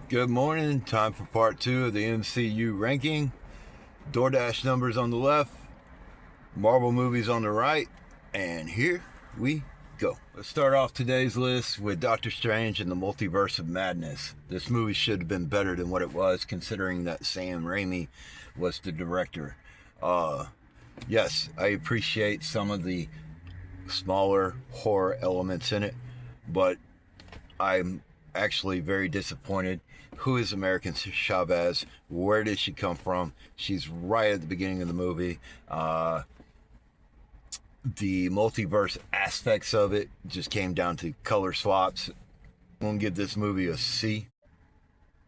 Good morning. Time for part 2 of the MCU ranking. DoorDash numbers on the left, Marvel movies on the right, and here we go. Let's start off today's list with Doctor Strange and the Multiverse of Madness. This movie should have been better than what it was, considering that Sam Raimi was the director. Yes, I appreciate some of the smaller horror elements in it, but I'm actually very disappointed. Who is American Chavez? Where did she come from? She's right at the beginning of the movie. The multiverse aspects of it just came down to color swaps. I'm gonna give this movie a C.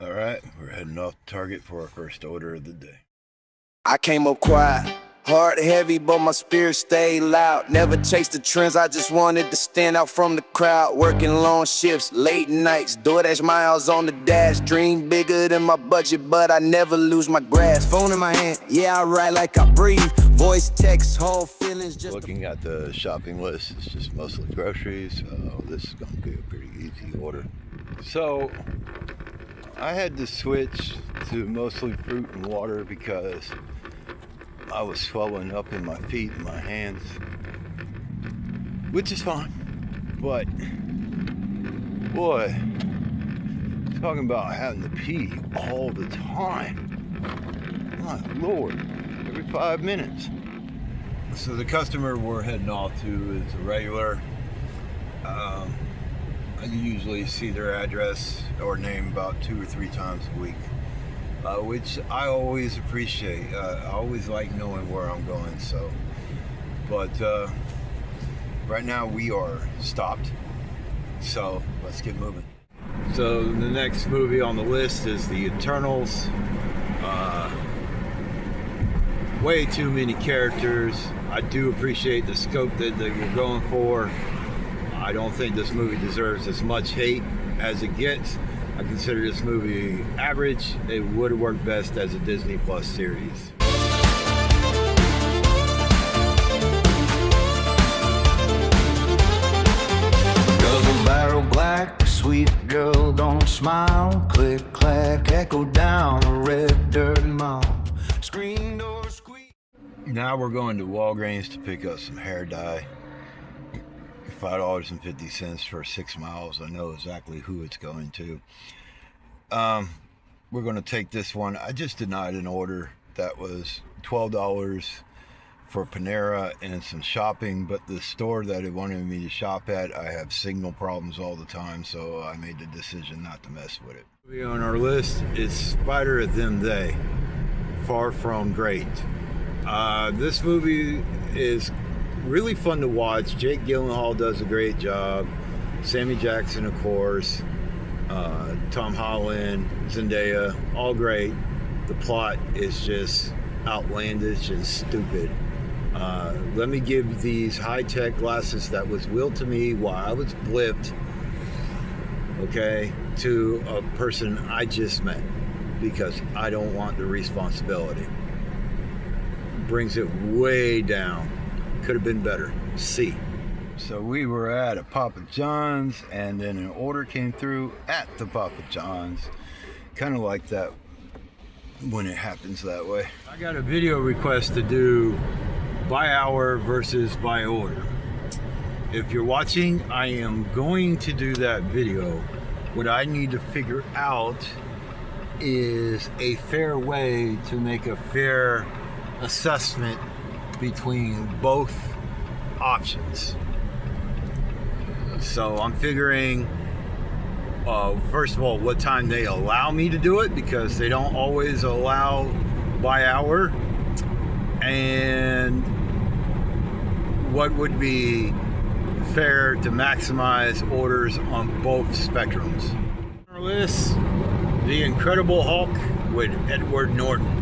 All right, we're heading off target for our first order of the day. I came up quiet, heart heavy, but my spirit stayed loud. Never chased the trends, I just wanted to stand out from the crowd. Working long shifts, late nights, DoorDash miles on the dash. Dream bigger than my budget, but I never lose my grasp. Phone in my hand, yeah, I write like I breathe. Voice, text, whole feelings just... Looking at the shopping list, it's just mostly groceries. This is going to be a pretty easy order. So, I had to switch to mostly fruit and water because I was swelling up in my feet and my hands, which is fine, but boy, talking about having to pee all the time, my lord, every 5 minutes. So the customer we're heading off to is a regular. I usually see their address or name about 2 or 3 times a week. Which I always appreciate. I always like knowing where I'm going. So, but right now we are stopped. So let's get moving. So the next movie on the list is The Eternals. Way too many characters. I do appreciate the scope that you're going for. I don't think this movie deserves as much hate as it gets. I consider this movie average. It would have worked best as a Disney Plus series. Double barrel black, sweet girl, don't smile. Click, clack, echo down a red dirt mall. Screen door squeak. Now we're going to Walgreens to pick up some hair dye. $5.50 for 6 miles. I know exactly who it's going to. We're going to take this one. I just denied an order that was $12 for Panera and some shopping, but the store that it wanted me to shop at, I have signal problems all the time, so I made the decision not to mess with it. Movie on our list is Spider of Them They. Far from great. This movie is really fun to watch. Jake Gyllenhaal does a great job. Sammy Jackson, of course. Tom Holland, Zendaya, all great. The plot is just outlandish and stupid. Let me give these high-tech glasses that was willed to me while I was blipped, okay, to a person I just met because I don't want the responsibility. Brings it way down. Could have been better. C. So we were at a Papa John's, and then an order came through at the Papa John's. Kind of like that when it happens that way. I got a video request to do by hour versus by order. If you're watching, I am going to do that video. What I need to figure out is a fair way to make a fair assessment between both options. So I'm figuring, first of all, what time they allow me to do it, because they don't always allow by hour, and what would be fair to maximize orders on both spectrums. On our list, The Incredible Hulk with Edward Norton.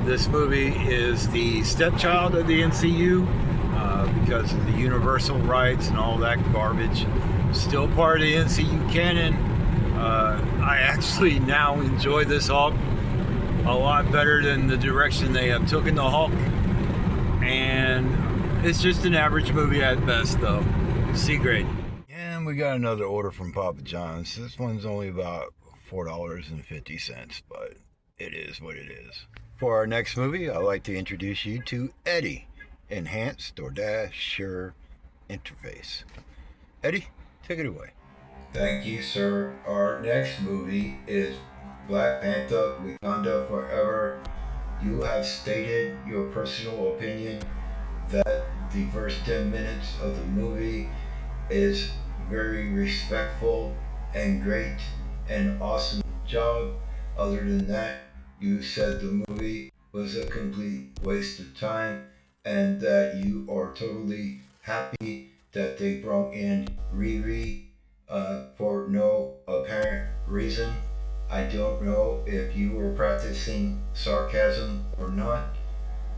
This movie is the stepchild of the MCU because of the Universal rights and all that garbage. Still part of the MCU canon. I actually now enjoy this Hulk a lot better than the direction they have taken the Hulk. And it's just an average movie at best, though. C grade. And we got another order from Papa John's. This one's only about $4.50, but it is what it is. For our next movie, I'd like to introduce you to E.D.D.I, Enhanced DoorDasher Interface. Eddie, take it away. Thank you, sir. Our next movie is Black Panther Wakanda Forever. You have stated your personal opinion that the first 10 minutes of the movie is very respectful and great and awesome job. Other than that, you said the movie was a complete waste of time and that you are totally happy that they brought in Riri for no apparent reason. I don't know if you were practicing sarcasm or not,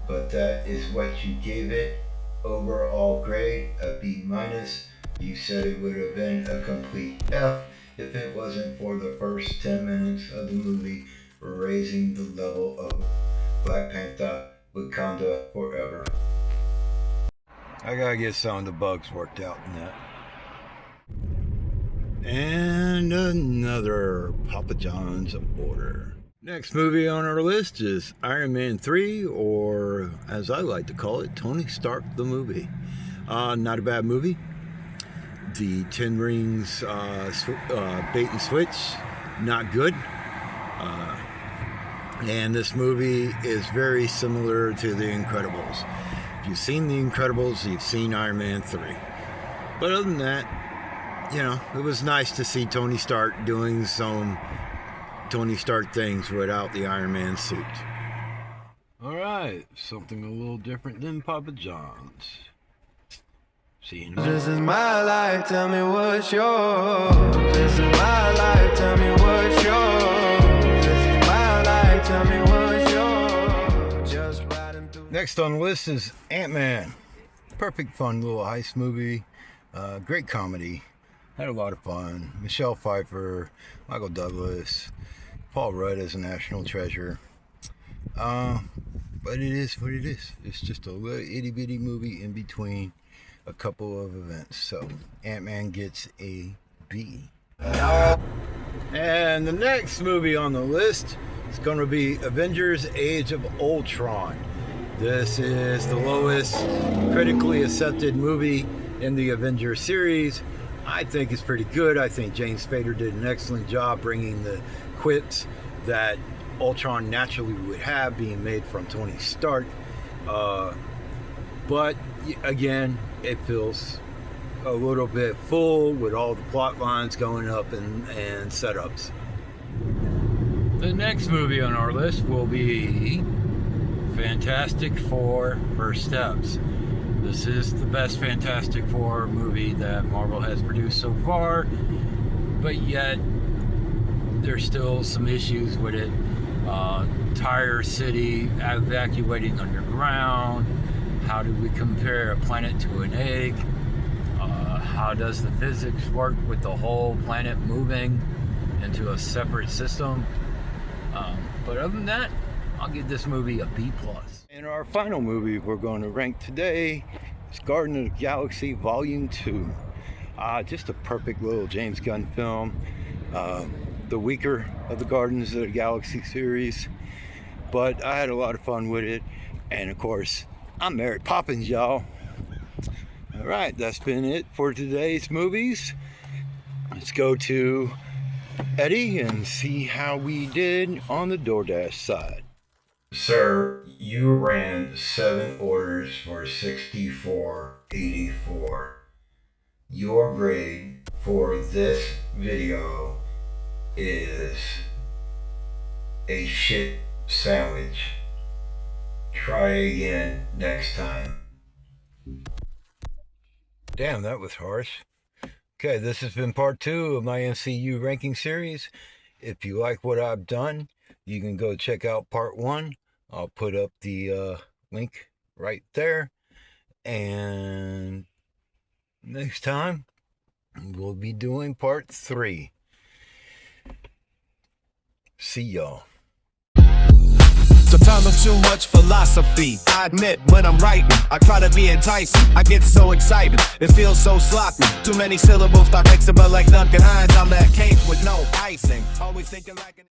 but that is what you gave it. Overall grade, a B minus. You said it would have been a complete F if it wasn't for the first 10 minutes of the movie raising the level of Black Panther Wakanda Forever. I gotta get some of the bugs worked out in that. And another Papa John's order. Next movie on our list is Iron Man 3, or as I like to call it, Tony Stark the movie. Not a bad movie. The Ten Rings bait and switch, not good. And this movie is very similar to The Incredibles. If you've seen The Incredibles, you've seen Iron Man 3. But other than that, you know, it was nice to see Tony Stark doing some Tony Stark things without the Iron Man suit. Alright, something a little different than Papa John's. See you in a minute. This is my life, tell me what's yours. This is my life, tell me what's yours. This is my life, tell me what's yours. Just riding through. Next on the list is Ant-Man. Perfect fun little heist movie. Great comedy. Had a lot of fun. Michelle Pfeiffer, Michael Douglas, Paul Rudd as a national treasure. But it is what it is. It's just a little itty bitty movie in between a couple of events. So Ant-Man gets a B. And the next movie on the list is going to be Avengers Age of Ultron. This is the lowest critically accepted movie in the Avengers series. I think it's pretty good. I think James Spader did an excellent job bringing the quips that Ultron naturally would have, being made from Tony Stark. But again, it feels a little bit full with all the plot lines going up and setups. The next movie on our list will be Fantastic Four: First Steps. This is the best Fantastic Four movie that Marvel has produced so far, but yet there's still some issues with it. Entire city evacuating underground. How do we compare a planet to an egg? How does the physics work with the whole planet moving into a separate system? But other than that, I'll give this movie a B+. And our final movie we're going to rank today is Guardians of the Galaxy Volume 2. Just a perfect little James Gunn film. The weaker of the Guardians of the Galaxy series, but I had a lot of fun with it. And of course, I'm Mary Poppins, y'all. Alright, that's been it for today's movies. Let's go to Eddie and see how we did on the DoorDash side. Sir, you ran 7 orders for $64.84. Your grade for this video is a shit sandwich. Try again next time. Damn, that was harsh. Okay, this has been part 2 of my MCU ranking series. If you like what I've done, you can go check out part 1. I'll put up the link right there. And next time, we'll be doing part 3. See y'all. Sometimes I'm too much philosophy. I admit when I'm writing, I try to be enticing. I get so excited, it feels so sloppy. Too many syllables start mixing, but like Duncan Hines, I'm that cake with no icing. Always thinking like an